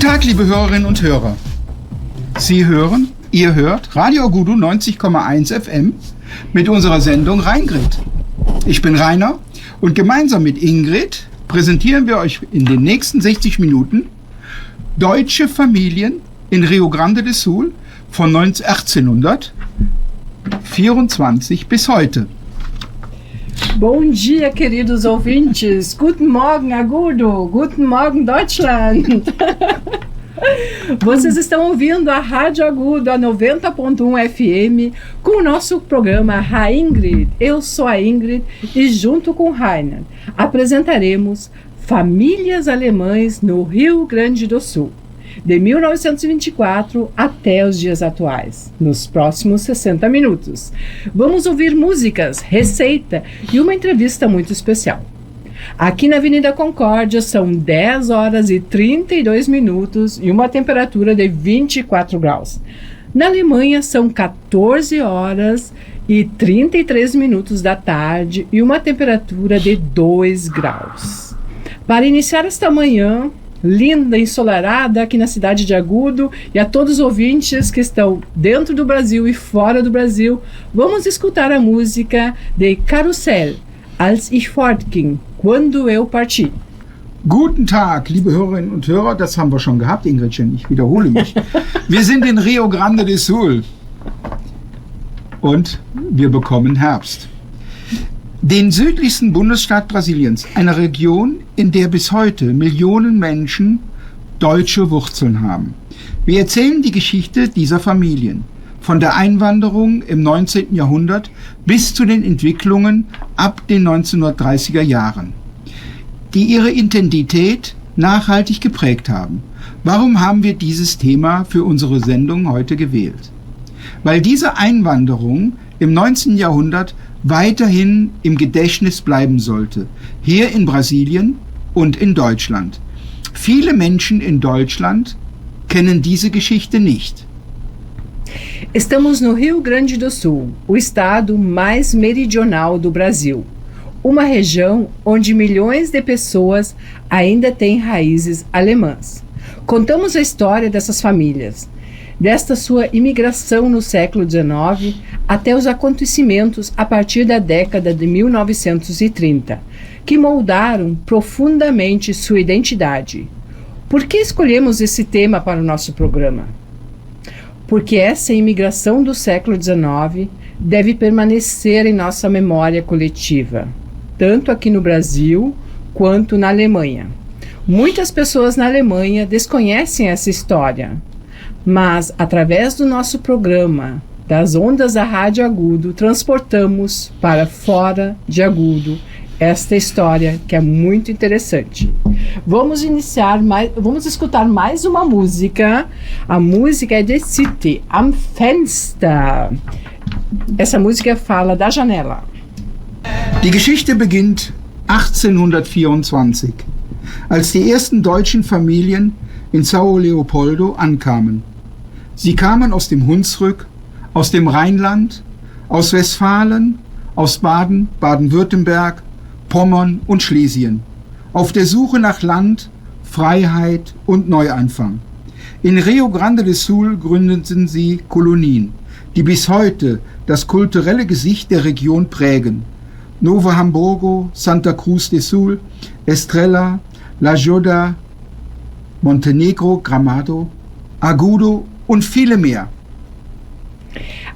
Tag, liebe Hörerinnen und Hörer. Ihr hört Radio Agudo 90,1 FM mit unserer Sendung Rheingrid. Ich bin Rainer und gemeinsam mit Ingrid präsentieren wir euch in den nächsten 60 Minuten deutsche Familien in Rio Grande do Sul von 1824 bis heute. Bom dia, queridos ouvintes. Guten Morgen, Agudo. Guten Morgen, Deutschland. Vocês estão ouvindo a Rádio Agudo, a 90.1 FM, com o nosso programa Rheingrid. Eu sou a Ingrid e junto com Rainer apresentaremos famílias alemãs no Rio Grande do Sul, de 1924 até os dias atuais, nos próximos 60 minutos. Vamos ouvir músicas, receita e uma entrevista muito especial. Aqui na Avenida Concórdia são 10 horas e 32 minutos e uma temperatura de 24 graus. Na Alemanha são 14 horas e 33 minutos da tarde e uma temperatura de 2 graus. Para iniciar esta manhã linda, ensolarada aqui na cidade de Agudo, e a todos os ouvintes que estão dentro do Brasil e fora do Brasil, vamos escutar a música de Karussell, Als ich fortging, quando eu parti. Guten Tag, liebe Hörerinnen und Hörer, das haben wir schon gehabt, Ingridchen, ich wiederhole mich. Wir sind in Rio Grande do Sul und wir bekommen Herbst. Den südlichsten Bundesstaat Brasiliens, eine Region, in der bis heute Millionen Menschen deutsche Wurzeln haben. Wir erzählen die Geschichte dieser Familien, von der Einwanderung im 19. Jahrhundert bis zu den Entwicklungen ab den 1930er Jahren, die ihre Identität nachhaltig geprägt haben. Warum haben wir dieses Thema für unsere Sendung heute gewählt? Weil diese Einwanderung im 19. Jahrhundert weiterhin im Gedächtnis bleiben sollte, hier in Brasilien und in Deutschland. Viele Menschen in Deutschland kennen diese Geschichte nicht. Estamos no Rio Grande do Sul, o estado mais meridional do Brasil. Uma região onde milhões de pessoas ainda têm raízes alemãs. Contamos a história dessas famílias, desta sua imigração no século XIX até os acontecimentos a partir da década de 1930, que moldaram profundamente sua identidade. Por que escolhemos esse tema para o nosso programa? Porque essa imigração do século XIX deve permanecer em nossa memória coletiva, tanto aqui no Brasil quanto na Alemanha. Muitas pessoas na Alemanha desconhecem essa história, mas através do nosso programa, das ondas da Rádio Agudo, transportamos para fora de Agudo esta história que é muito interessante. Vamos escutar mais uma música. A música é de City, Am Fenster. Essa música fala da janela. Die Geschichte beginnt 1824, als die ersten deutschen Familien in São Leopoldo ankamen. Sie kamen aus dem Hunsrück, aus dem Rheinland, aus Westfalen, aus Baden, Baden-Württemberg, Pommern und Schlesien, auf der Suche nach Land, Freiheit und Neuanfang. In Rio Grande do Sul gründeten sie Kolonien, die bis heute das kulturelle Gesicht der Region prägen. Novo Hamburgo, Santa Cruz do Sul, Estrela, La Joda, Montenegro, Gramado, Agudo und viele mehr.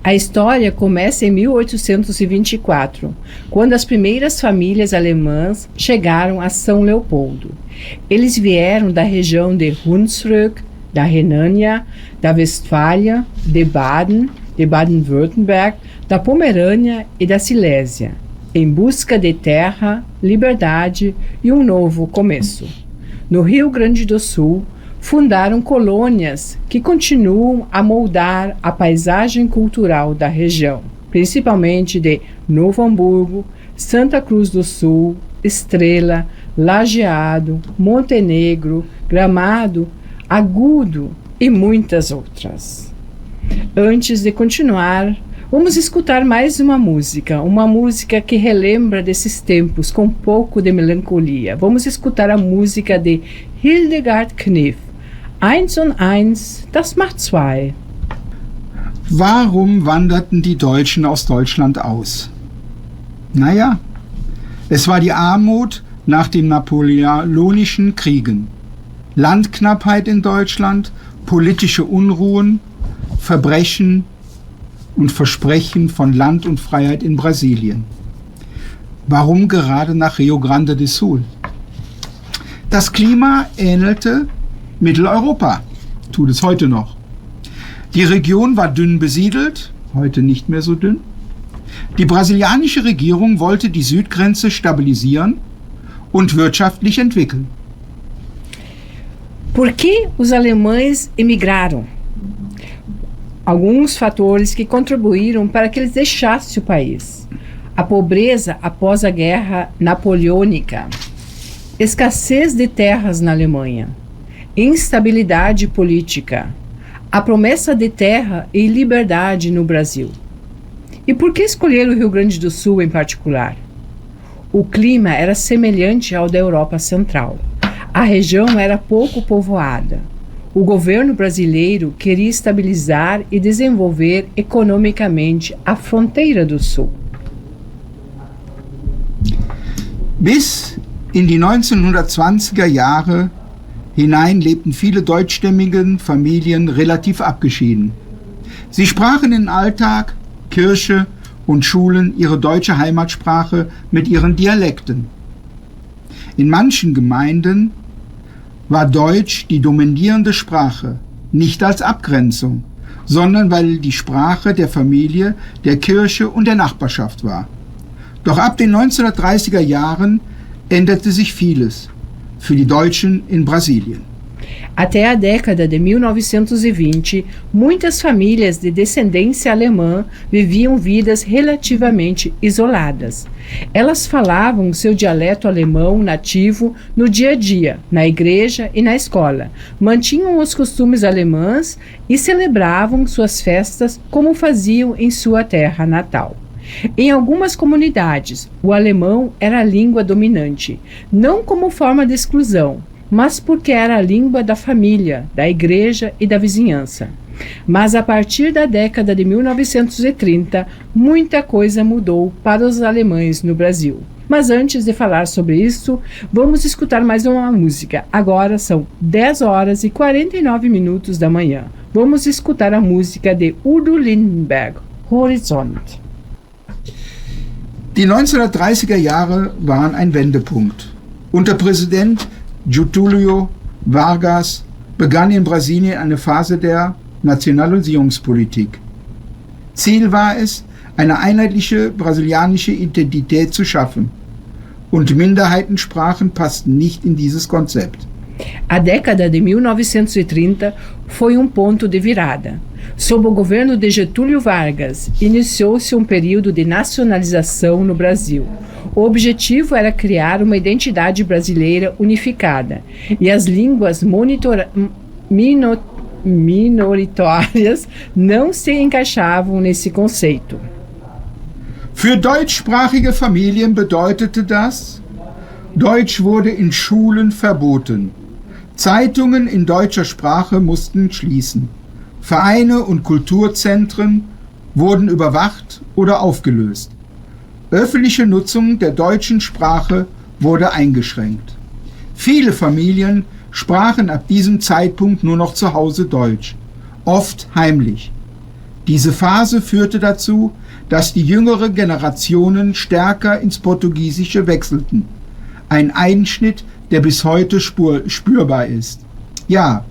A história começa em 1824, quando as primeiras famílias alemãs chegaram a São Leopoldo. Eles vieram da região de Hunsrück, da Renânia, da Westfália, de Baden-Württemberg, da Pomerânia e da Silésia, em busca de terra, liberdade e um novo começo. No Rio Grande do Sul, fundaram colônias que continuam a moldar a paisagem cultural da região, principalmente de Novo Hamburgo, Santa Cruz do Sul, Estrela, Lajeado, Montenegro, Gramado, Agudo e muitas outras. Antes de continuar, vamos escutar mais uma música que relembra desses tempos com um pouco de melancolia. Vamos escutar a música de Hildegard Knef, Eins und eins, das macht zwei. Warum wanderten die Deutschen aus Deutschland aus? Naja, es war die Armut nach den napoleonischen Kriegen, Landknappheit in Deutschland, politische Unruhen, Verbrechen und Versprechen von Land und Freiheit in Brasilien. Warum gerade nach Rio Grande do Sul? Das Klima ähnelte Mitteleuropa, tut es heute noch. Die Region war dünn besiedelt, heute nicht mehr so dünn. Die brasilianische Regierung wollte die Südgrenze stabilisieren und wirtschaftlich entwickeln. Por que os alemães emigraram? Alguns fatores que contribuíram para que eles deixassem o país. A pobreza após a Guerra Napoleônica, escassez de terras na Alemanha, instabilidade política, a promessa de terra e liberdade no Brasil. E por que escolher o Rio Grande do Sul em particular? O clima era semelhante ao da Europa Central. A região era pouco povoada. O governo brasileiro queria estabilizar e desenvolver economicamente a fronteira do Sul. Bis in die 1920er Jahre hinein lebten viele deutschstämmige Familien relativ abgeschieden. Sie sprachen im Alltag, Kirche und Schulen ihre deutsche Heimatsprache mit ihren Dialekten. In manchen Gemeinden war Deutsch die dominierende Sprache, nicht als Abgrenzung, sondern weil die Sprache der Familie, der Kirche und der Nachbarschaft war. Doch ab den 1930er Jahren änderte sich vieles für die Deutschen in Brasilien. Até a década de 1920, muitas famílias de descendência alemã viviam vidas relativamente isoladas. Elas falavam seu dialeto alemão nativo no dia a dia, na igreja e na escola, mantinham os costumes alemães e celebravam suas festas como faziam em sua terra natal. Em algumas comunidades, o alemão era a língua dominante, não como forma de exclusão, mas porque era a língua da família, da igreja e da vizinhança. Mas a partir da década de 1930, muita coisa mudou para os alemães no Brasil. Mas antes de falar sobre isso, vamos escutar mais uma música. Agora são 10 horas e 49 minutos da manhã. Vamos escutar a música de Udo Lindenberg, Horizont. Die 1930er Jahre waren ein Wendepunkt. Unter Präsident Getúlio Vargas begann in Brasilien eine Phase der Nationalisierungspolitik. Ziel war es, eine einheitliche brasilianische Identität zu schaffen. Und Minderheitensprachen passten nicht in dieses Konzept. A década de 1930 foi ponto de virada. Sob o governo de Getúlio Vargas, iniciou-se período de nacionalização no Brasil. O objetivo era criar uma identidade brasileira unificada e as línguas minoritárias não se encaixavam nesse conceito. Für deutschsprachige Familien bedeutete das, Deutsch wurde in Schulen verboten. Zeitungen in deutscher Sprache mussten schließen. Vereine und Kulturzentren wurden überwacht oder aufgelöst. Öffentliche Nutzung der deutschen Sprache wurde eingeschränkt. Viele Familien sprachen ab diesem Zeitpunkt nur noch zu Hause Deutsch, oft heimlich. Diese Phase führte dazu, dass die jüngeren Generationen stärker ins Portugiesische wechselten. Ein Einschnitt, der bis heute spürbar ist. Ja,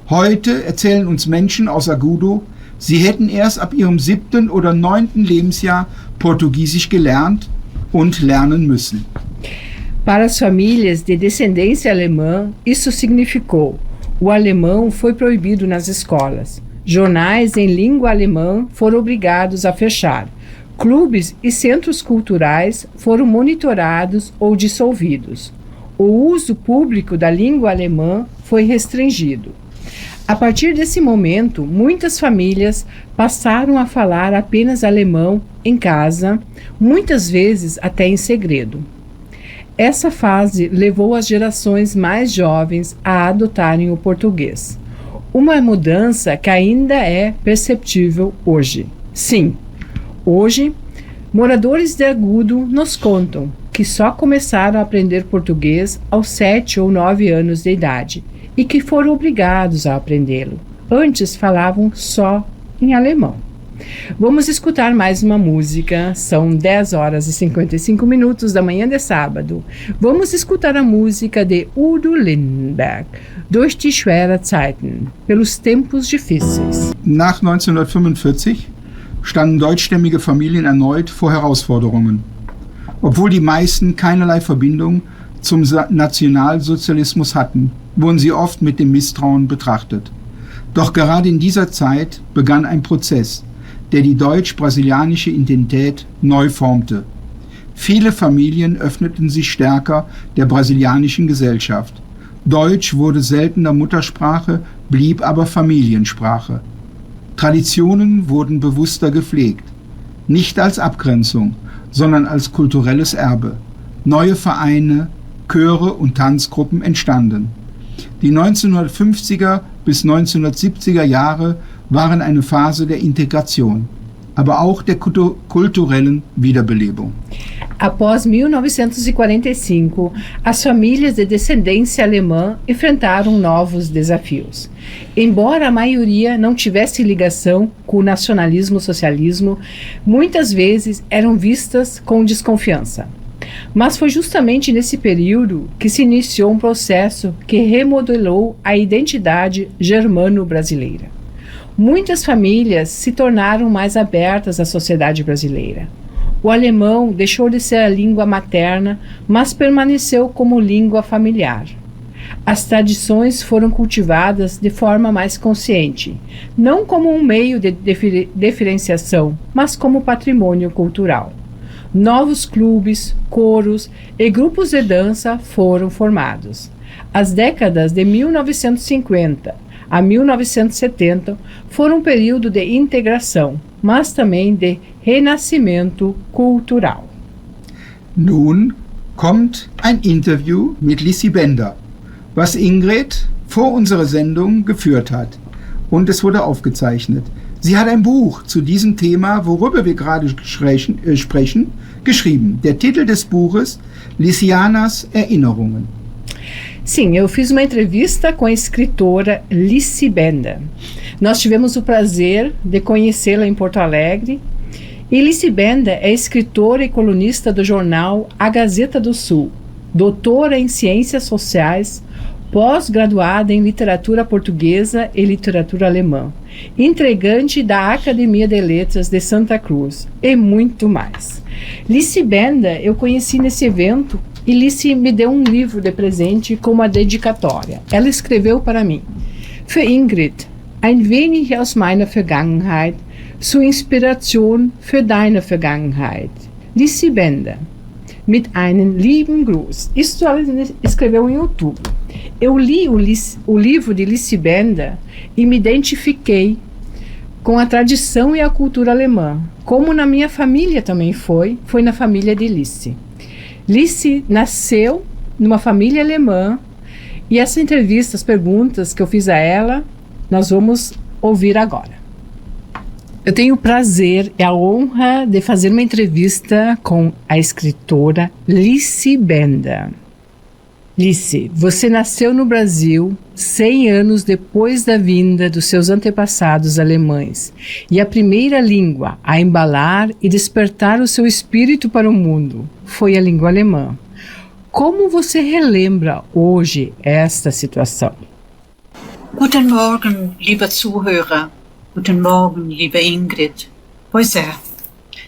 heute erzählen uns Menschen aus Agudo, sie hätten erst ab ihrem 7. oder 9. Lebensjahr Portugiesisch gelernt und lernen müssen. Para as famílias de descendência alemã, isso significou: o alemão foi proibido nas escolas. Jornais em língua alemã foram obrigados a fechar. Clubes e centros culturais foram monitorados ou dissolvidos. O uso público da língua alemã foi restringido. A partir desse momento, muitas famílias passaram a falar apenas alemão em casa, muitas vezes até em segredo. Essa fase levou as gerações mais jovens a adotarem o português. Uma mudança que ainda é perceptível hoje. Sim, hoje, moradores de Agudo nos contam que só começaram a aprender português aos 7 ou 9 anos de idade e que foram obrigados a aprendê-lo. Antes falavam só em alemão. Vamos escutar mais uma música, são 10 horas e 55 minutos da manhã de sábado. Vamos escutar a música de Udo Lindenberg, Durch die schweren Zeiten, pelos tempos difíceis. Nach 1945 standen deutschstämmige Familien erneut vor Herausforderungen. Obwohl die meisten keinerlei Verbindung zum Nationalsozialismus hatten, wurden sie oft mit dem Misstrauen betrachtet. Doch gerade in dieser Zeit begann ein Prozess, der die deutsch-brasilianische Identität neu formte. Viele Familien öffneten sich stärker der brasilianischen Gesellschaft. Deutsch wurde seltener Muttersprache, blieb aber Familiensprache. Traditionen wurden bewusster gepflegt, nicht als Abgrenzung, sondern als kulturelles Erbe. Neue Vereine, Chöre und Tanzgruppen entstanden. Die 1950er bis 1970er Jahre waren eine Phase der Integration, aber auch der kulturellen Wiederbelebung. Após 1945, as famílias de descendência alemã enfrentaram novos desafios. Embora a maioria não tivesse ligação com o nacionalismo-socialismo, muitas vezes eram vistas com desconfiança. Mas foi justamente nesse período que se iniciou um processo que remodelou a identidade germano-brasileira. Muitas famílias se tornaram mais abertas à sociedade brasileira. O alemão deixou de ser a língua materna, mas permaneceu como língua familiar. As tradições foram cultivadas de forma mais consciente, não como um meio de diferenciação, mas como patrimônio cultural. Novos clubes, coros e grupos de dança foram formados. As décadas de 1950 a 1970 foram um período de integração, mas também de renascimento cultural. Nun kommt ein Interview mit Lissi Bender, was Ingrid vor unserer Sendung geführt hat. Und es wurde aufgezeichnet. Sie hat ein Buch zu diesem Thema, worüber wir gerade sprechen, geschrieben. Der Titel des Buches: Lissianas Erinnerungen. Sim, eu fiz uma entrevista com a escritora Lissi Bender. Nós tivemos o prazer de conhecê-la em Porto Alegre. E Lissi Bender é escritora e colunista do jornal A Gazeta do Sul, doutora em Ciências Sociais, pós-graduada em Literatura Portuguesa e Literatura Alemã, integrante da Academia de Letras de Santa Cruz e muito mais. Lissi Bender eu conheci nesse evento e Lissi me deu um livro de presente com uma dedicatória. Ela escreveu para mim: Für Ingrid, ein wenig aus meiner Vergangenheit, zur Inspiration für deine Vergangenheit. Lissi Bender, mit einem lieben Gruß. Isso ela escreveu em outubro. Eu li o livro de Lissi Bender e me identifiquei com a tradição e a cultura alemã, como na minha família também foi na família de Lissi. Lissi nasceu numa família alemã e essa entrevista, as perguntas que eu fiz a ela, nós vamos ouvir agora. Eu tenho o prazer e a honra de fazer uma entrevista com a escritora Lissi Bender. Lissi, você nasceu no Brasil 100 anos depois da vinda dos seus antepassados alemães e a primeira língua a embalar e despertar o seu espírito para o mundo foi a língua alemã. Como você relembra hoje esta situação? Guten Morgen, liebe Zuhörer. Guten Morgen, liebe Ingrid. Pois é,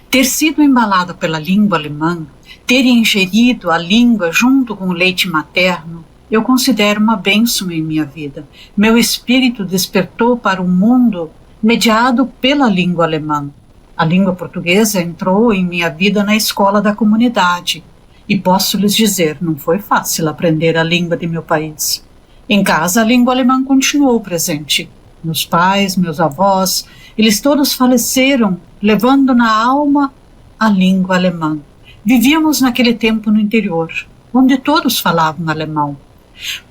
ter sido embalado pela língua alemã, ter ingerido a língua junto com o leite materno, eu considero uma bênção em minha vida. Meu espírito despertou para o mundo mediado pela língua alemã. A língua portuguesa entrou em minha vida na escola da comunidade. E posso lhes dizer, não foi fácil aprender a língua de meu país. Em casa, a língua alemã continuou presente. Meus pais, meus avós, eles todos faleceram, levando na alma a língua alemã. Vivíamos naquele tempo no interior, onde todos falavam alemão.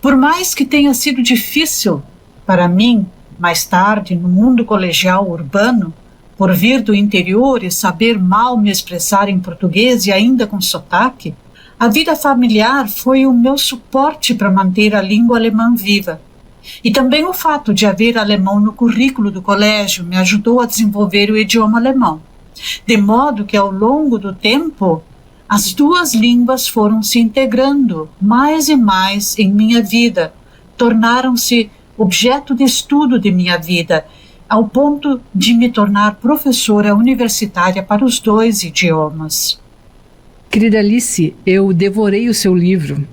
Por mais que tenha sido difícil para mim mais tarde no mundo colegial urbano, por vir do interior e saber mal me expressar em português e ainda com sotaque, a vida familiar foi o meu suporte para manter a língua alemã viva. E também o fato de haver alemão no currículo do colégio me ajudou a desenvolver o idioma alemão. De modo que, ao longo do tempo, as duas línguas foram se integrando mais e mais em minha vida, tornaram-se objeto de estudo de minha vida, ao ponto de me tornar professora universitária para os dois idiomas. Querida Alice, eu devorei o seu livro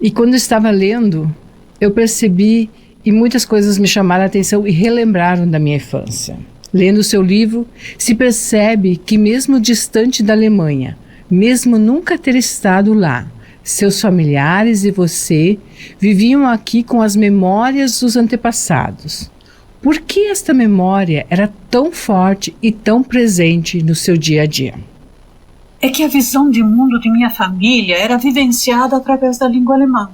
e quando estava lendo, eu percebi e muitas coisas me chamaram a atenção e relembraram da minha infância. Lendo o seu livro, se percebe que mesmo distante da Alemanha, mesmo nunca ter estado lá, seus familiares e você viviam aqui com as memórias dos antepassados. Por que esta memória era tão forte e tão presente no seu dia a dia? É que a visão de mundo de minha família era vivenciada através da língua alemã.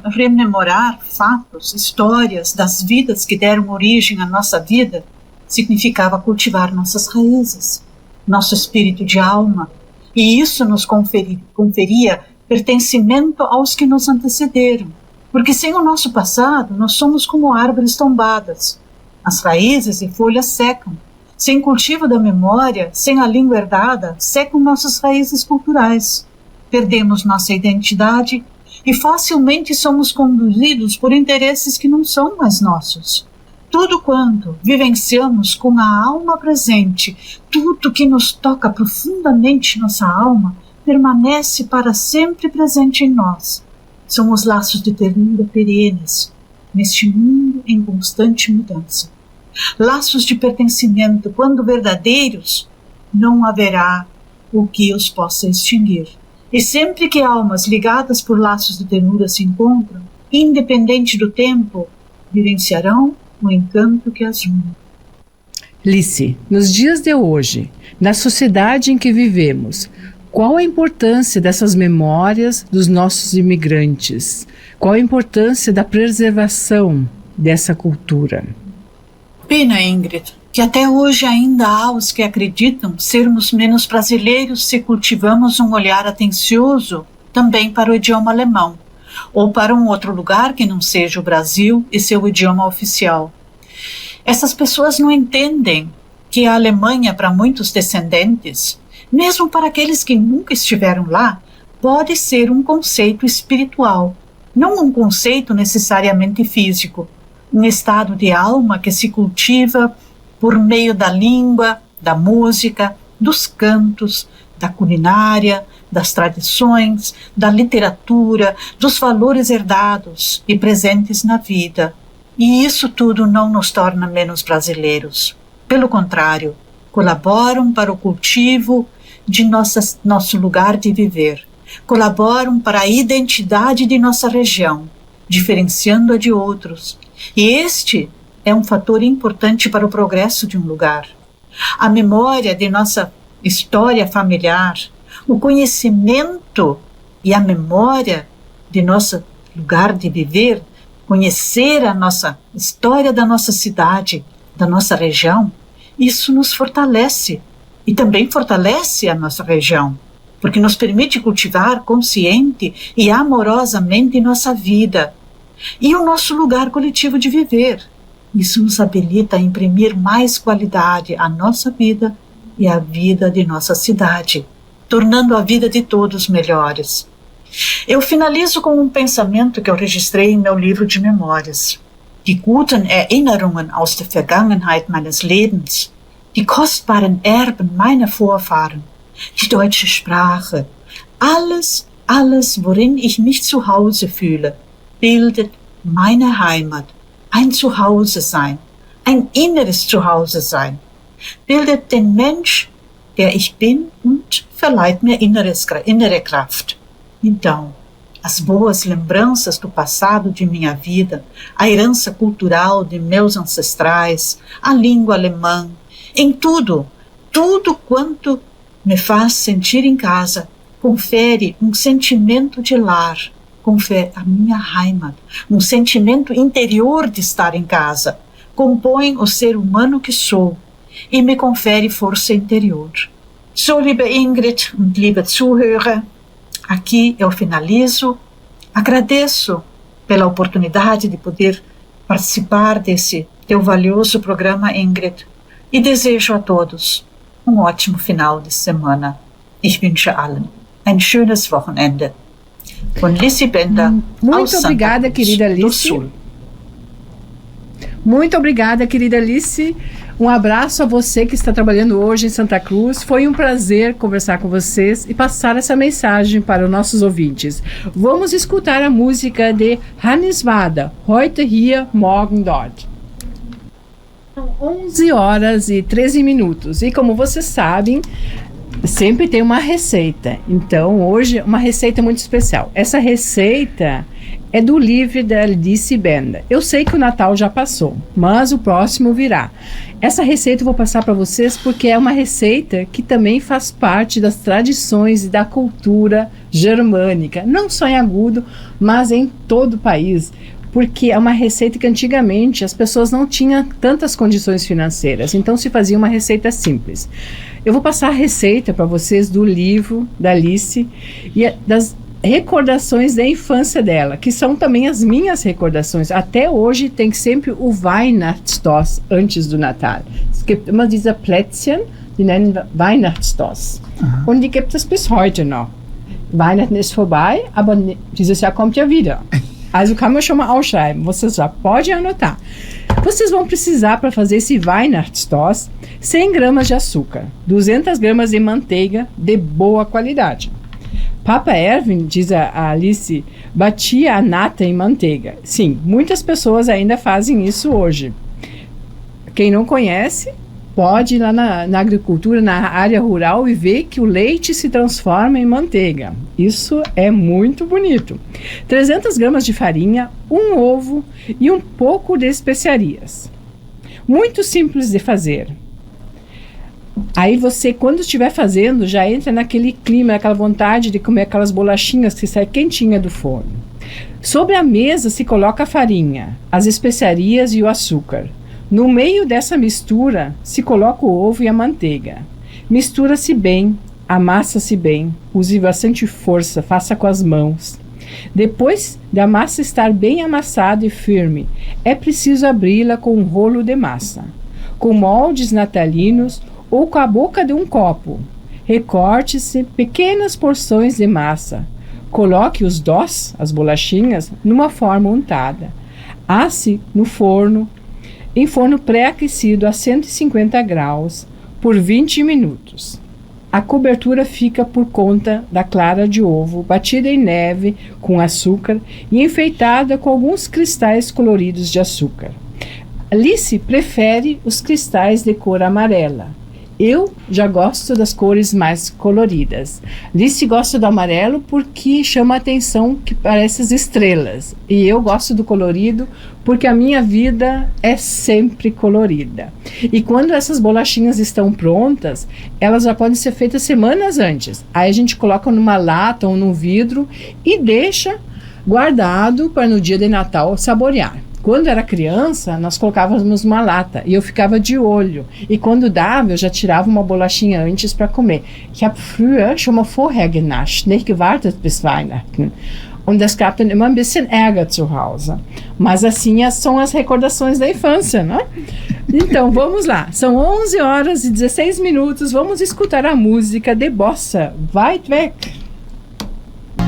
Rememorar fatos, histórias das vidas que deram origem à nossa vida significava cultivar nossas raízes, nosso espírito de alma, e isso nos conferia pertencimento aos que nos antecederam, porque sem o nosso passado nós somos como árvores tombadas. As raízes e folhas secam. Sem cultivo da memória, sem a língua herdada, secam nossas raízes culturais. Perdemos nossa identidade e facilmente somos conduzidos por interesses que não são mais nossos. Tudo quanto vivenciamos com a alma presente, tudo que nos toca profundamente nossa alma, permanece para sempre presente em nós. São os laços de ternura perenes, neste mundo em constante mudança. Laços de pertencimento, quando verdadeiros, não haverá o que os possa extinguir. E sempre que almas ligadas por laços de ternura se encontram, independente do tempo, vivenciarão o encanto que as une. Lice, nos dias de hoje, na sociedade em que vivemos, qual a importância dessas memórias dos nossos imigrantes? Qual a importância da preservação dessa cultura? Pena, Ingrid, que até hoje ainda há os que acreditam sermos menos brasileiros se cultivamos um olhar atencioso também para o idioma alemão, ou para um outro lugar que não seja o Brasil e seu idioma oficial. Essas pessoas não entendem que a Alemanha, para muitos descendentes, mesmo para aqueles que nunca estiveram lá, pode ser um conceito espiritual, não um conceito necessariamente físico, um estado de alma que se cultiva por meio da língua, da música, dos cantos, da culinária, das tradições, da literatura, dos valores herdados e presentes na vida. E isso tudo não nos torna menos brasileiros. Pelo contrário, colaboram para o cultivo de nosso lugar de viver, colaboram para a identidade de nossa região, diferenciando-a de outros. E este é um fator importante para o progresso de um lugar. A memória de nossa história familiar, o conhecimento e a memória de nosso lugar de viver, conhecer a nossa história da nossa cidade, da nossa região, isso nos fortalece e também fortalece a nossa região, porque nos permite cultivar consciente e amorosamente nossa vida e o nosso lugar coletivo de viver. Isso nos habilita a imprimir mais qualidade à nossa vida e à vida de nossa cidade, tornando a vida de todos melhores. Eu finalizo com um pensamento que eu registrei em meu livro de memórias. Die guten Erinnerungen aus der Vergangenheit meines Lebens, die kostbaren Erben meiner Vorfahren, die deutsche Sprache, alles, worin ich mich zu Hause fühle, bildet meine Heimat, ein Zuhause sein, ein inneres Zuhause sein, bildet den Mensch, der ich bin und verleiht mir innere Kraft. Então, as boas lembranças do passado de minha vida, a herança cultural de meus ancestrais, a língua alemã, em tudo quanto me faz sentir em casa, confere um sentimento de lar, confere a minha heimat, um sentimento interior de estar em casa, compõe o ser humano que sou e me confere força interior. So, liebe Ingrid und liebe Zuhörer, aqui eu finalizo. Agradeço pela oportunidade de poder participar desse teu valioso programa, Ingrid, e desejo a todos ótimo final de semana. Ich wünsche allen ein schönes Wochenende. Von Lissi Bender aus Muito obrigada, Santa Cruz querida do Lissi. Sul. Muito obrigada, querida Alice. Um abraço a você que está trabalhando hoje em Santa Cruz. Foi um prazer conversar com vocês e passar essa mensagem para os nossos ouvintes. Vamos escutar a música de Hannes Wader, Heute hier, morgen dort. São 11 horas e 13 minutos. E como vocês sabem, sempre tem uma receita. Então, hoje, uma receita muito especial. Essa receita é do livro da Lissi Bender. Eu sei que o Natal já passou, mas o próximo virá. Essa receita eu vou passar para vocês porque é uma receita que também faz parte das tradições e da cultura germânica, não só em Agudo, mas em todo o país. Porque é uma receita que antigamente as pessoas não tinham tantas condições financeiras, então se fazia uma receita simples. Eu vou passar a receita para vocês do livro da Alice e das recordações da infância dela, que são também as minhas recordações. Até hoje tem sempre o Weihnachtstos antes do Natal. Es gibt immer diese Plätzchen, die nennen wir Weihnachtstos. Und die gibt es bis heute noch. Weihnachten ist vorbei, aber dieses Jahr kommt ja wieder. Also kann man schon mal ausschreiben, você já pode anotar. Vocês vão precisar para fazer esse Weihnachtstos 100 gramas de açúcar, 200 gramas de manteiga de boa qualidade. Papa Erwin, diz a Alice, batia a nata em manteiga. Sim, muitas pessoas ainda fazem isso hoje. Quem não conhece, pode ir lá na agricultura, na área rural e ver que o leite se transforma em manteiga. Isso é muito bonito. 300 gramas de farinha, um ovo e um pouco de especiarias. Muito simples de fazer. Aí você, quando estiver fazendo, já entra naquele clima, naquela vontade de comer aquelas bolachinhas que saem quentinha do forno. Sobre a mesa se coloca a farinha, as especiarias e o açúcar. No meio dessa mistura se coloca o ovo e a manteiga. Mistura-se bem, amassa-se bem, use bastante força, faça com as mãos. Depois da massa estar bem amassada e firme, é preciso abri-la com um rolo de massa, com moldes natalinos ou com a boca de um copo. Recorte-se pequenas porções de massa. Coloque os dós, as bolachinhas, numa forma untada. Asse no forno, em forno pré-aquecido a 150 graus, por 20 minutos. A cobertura fica por conta da clara de ovo, batida em neve com açúcar e enfeitada com alguns cristais coloridos de açúcar. Alice prefere os cristais de cor amarela. Eu já gosto das cores mais coloridas. Alice gosta do amarelo porque chama a atenção, que parece as estrelas. E eu gosto do colorido porque a minha vida é sempre colorida. E quando essas bolachinhas estão prontas, elas já podem ser feitas semanas antes. Aí a gente coloca numa lata ou num vidro e deixa guardado para no dia de Natal saborear. Quando era criança, nós colocávamos uma lata e eu ficava de olho. E quando dava, eu já tirava uma bolachinha antes para comer. Ich habe früher schon mal vorher genascht, nicht gewartet bis Weihnachten. Und das gab dann immer ein bisschen Ärger zu Hause. Mas assim são as recordações da infância, né? Então, vamos lá. São 11 horas e 16 minutos. Vamos escutar a música de Bossa, Weit Weg.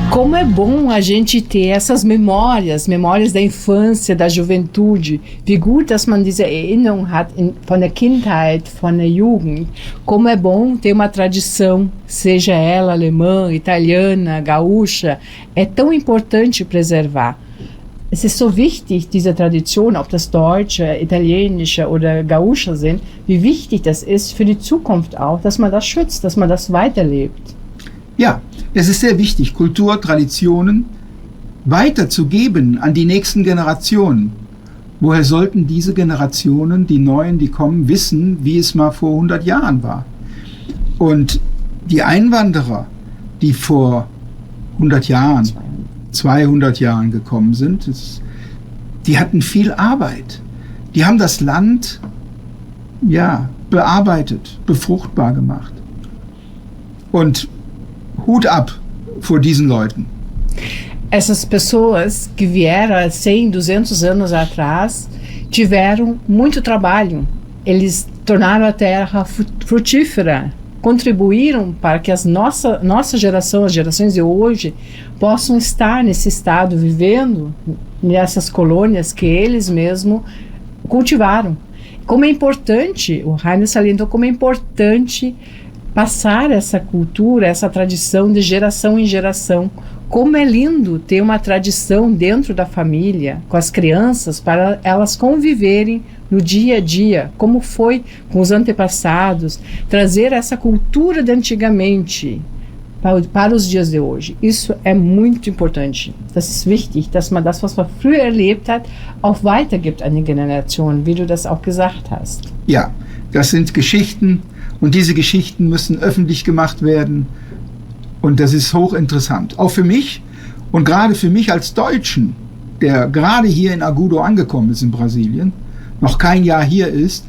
Como é bom a gente ter essas memórias da infância, da juventude. Wie gut, dass man diese Erinnerung hat von der Kindheit, von der Jugend. Como é bom ter uma tradição, seja ela alemã, italiana, gaúcha. É tão importante preservar. Es ist so wichtig, diese Tradition, ob das deutsche, italienische oder gaúcha sind, wie wichtig das ist für die Zukunft auch, dass man das schützt, dass man das weiterlebt. Ja, es ist sehr wichtig, Kultur, Traditionen weiterzugeben an die nächsten Generationen. Woher sollten diese Generationen, die Neuen, die kommen, wissen, wie es mal vor 100 Jahren war? Und die Einwanderer, die vor 100 Jahren, 200 Jahren gekommen sind, die hatten viel Arbeit. Die haben das Land, bearbeitet, befruchtbar gemacht. Und Hut ab vor diesen Leuten. Essas pessoas que vieram há 100, 200 anos atrás tiveram muito trabalho. Eles tornaram a terra frutífera, contribuíram para que nossa geração, as gerações de hoje, possam estar nesse estado, vivendo nessas colônias que eles mesmos cultivaram. Como é importante, o Heiner salientou como é importante passar essa cultura, essa tradição de geração em geração. Como é lindo ter uma tradição dentro da família, com as crianças, para elas conviverem no dia a dia, como foi com os antepassados, trazer essa cultura de antigamente para os dias de hoje. Isso é muito importante. Das ist wichtig, dass man das, was man früher erlebt hat, auch weitergibt an die Generation, wie du das auch gesagt hast. Ja, das sind Geschichten und diese Geschichten müssen öffentlich gemacht werden. Und das ist hochinteressant. Auch für mich und gerade für mich als Deutschen, der gerade hier in Agudo angekommen ist in Brasilien, noch kein Jahr hier ist.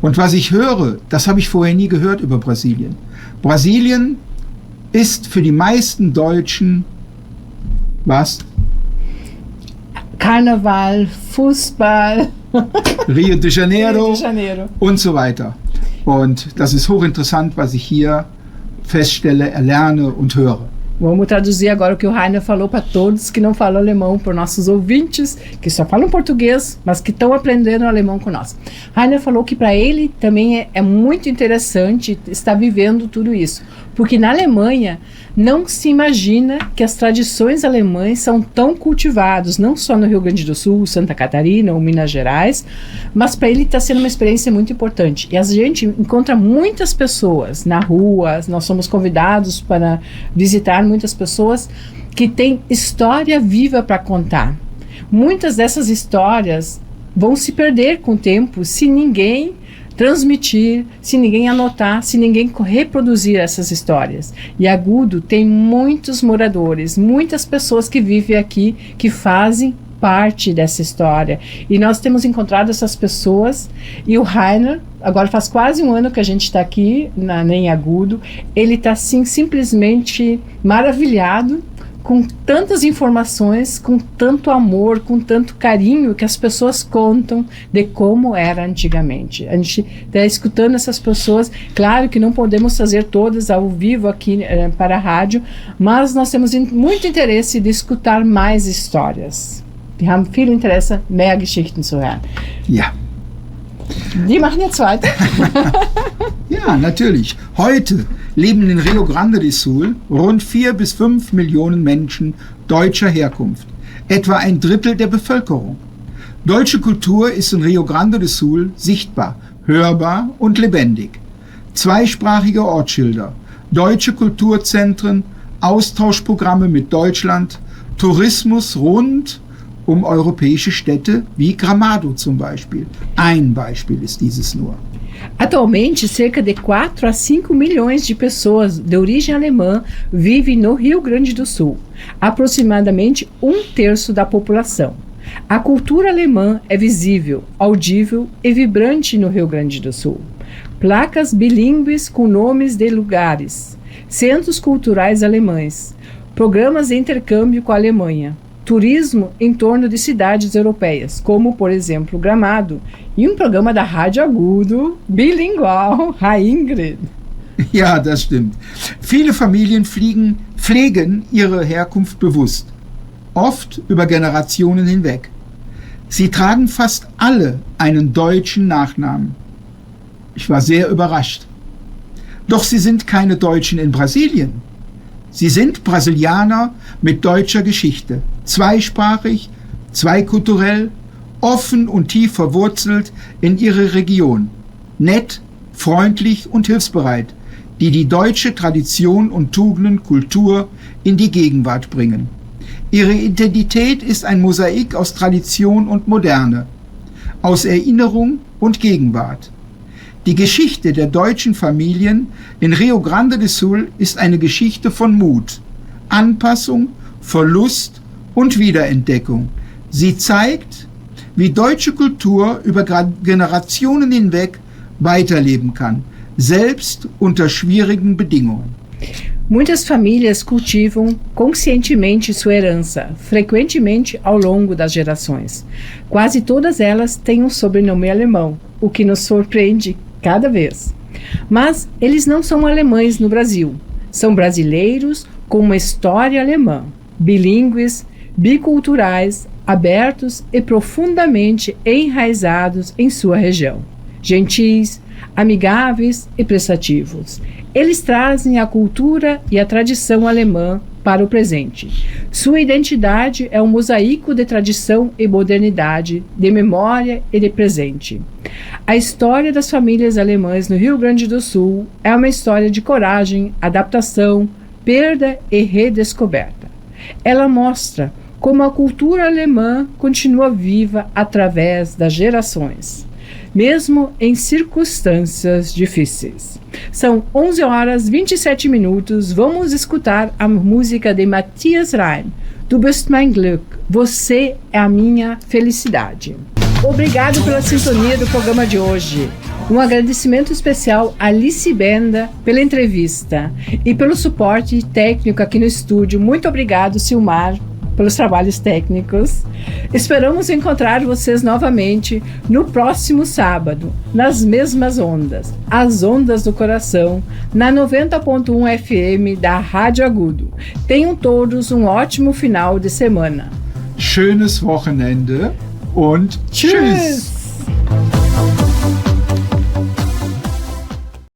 Und was ich höre, das habe ich vorher nie gehört über Brasilien. Brasilien ist für die meisten Deutschen was? Karneval, Fußball, Rio de Janeiro, Rio de Janeiro und so weiter. Und das ist hochinteressant, was ich hier feststelle, erlerne und höre. Vamos traduzir agora o que o Heiner falou para todos que não falam alemão, para nossos ouvintes que só falam português, mas que estão aprendendo alemão com nós. Heiner falou que para ele também é muito interessante estar vivendo tudo isso, porque na Alemanha não se imagina que as tradições alemãs são tão cultivadas, não só no Rio Grande do Sul, Santa Catarina ou Minas Gerais, mas para ele está sendo uma experiência muito importante. E a gente encontra muitas pessoas na rua, nós somos convidados para visitar muitas pessoas que têm história viva para contar. Muitas dessas histórias vão se perder com o tempo se ninguém transmitir, se ninguém anotar, se ninguém reproduzir essas histórias. E Agudo tem muitos moradores, muitas pessoas que vivem aqui, que fazem parte dessa história. E nós temos encontrado essas pessoas, e o Heiner, agora faz quase um ano que a gente está aqui em Agudo, ele está assim, simplesmente maravilhado com tantas informações, com tanto amor, com tanto carinho que as pessoas contam de como era antigamente. A gente está escutando essas pessoas, claro que não podemos fazer todas ao vivo aqui para a rádio, mas nós temos muito interesse de escutar mais histórias. Wir haben viel Interesse, mehr Geschichten zu hören. Ja. Die machen jetzt weiter. Ja, natürlich. Heute leben in Rio Grande do Sul rund 4 bis 5 Millionen Menschen deutscher Herkunft, etwa ein Drittel der Bevölkerung. Deutsche Kultur ist in Rio Grande do Sul sichtbar, hörbar und lebendig. Zweisprachige Ortsschilder, deutsche Kulturzentren, Austauschprogramme mit Deutschland, Tourismus rund um europäische Städte wie Gramado zum Beispiel. Ein Beispiel ist dieses nur. Atualmente, cerca de 4 a 5 milhões de pessoas de origem alemã vivem no Rio Grande do Sul, aproximadamente 1/3 da população. A cultura alemã é visível, audível e vibrante no Rio Grande do Sul. Placas bilíngues com nomes de lugares, centros culturais alemães, programas de intercâmbio com a Alemanha, turismo em torno de cidades europeias, como, por exemplo, Gramado, e programa da Rádio Agudo, bilingual, Ingrid. Ja, das stimmt. Viele Familien pflegen ihre Herkunft bewusst, oft über Generationen hinweg. Sie tragen fast alle einen deutschen Nachnamen. Ich war sehr überrascht. Doch sie sind keine Deutschen in Brasilien. Sie sind Brasilianer mit deutscher Geschichte, zweisprachig, zweikulturell, offen und tief verwurzelt in ihre Region, nett, freundlich und hilfsbereit, die deutsche Tradition und Tugenden, Kultur in die Gegenwart bringen. Ihre Identität ist ein Mosaik aus Tradition und Moderne, aus Erinnerung und Gegenwart. Die Geschichte der deutschen Familien in Rio Grande do Sul ist eine Geschichte von Mut, Anpassung, Verlust und Wiederentdeckung. Sie zeigt, wie deutsche Kultur über Generationen hinweg weiterleben kann, selbst unter schwierigen Bedingungen. Muitas famílias cultivam conscientemente sua herança, frequentemente ao longo das gerações. Quase todas elas têm um sobrenome alemão, o que nos surpreende cada vez. Mas eles não são alemães no Brasil. São brasileiros com uma história alemã, bilíngues, biculturais, abertos e profundamente enraizados em sua região. Gentis, amigáveis e prestativos. Eles trazem a cultura e a tradição alemã para o presente. Sua identidade é um mosaico de tradição e modernidade, de memória e de presente. A história das famílias alemãs no Rio Grande do Sul é uma história de coragem, adaptação, perda e redescoberta. Ela mostra como a cultura alemã continua viva através das gerações, mesmo em circunstâncias difíceis. São 11h27. Vamos escutar a música de Matthias Reim, Du bist mein Glück, Você é a minha felicidade. Obrigado pela sintonia do programa de hoje. Um agradecimento especial a Alice Benda pela entrevista e pelo suporte técnico aqui no estúdio. Muito obrigado, Silmar, pelos trabalhos técnicos. Esperamos encontrar vocês novamente no próximo sábado, nas mesmas ondas, as ondas do coração, na 90.1 FM da Rádio Agudo. Tenham todos um ótimo final de semana. Schönes Wochenende und tschüss!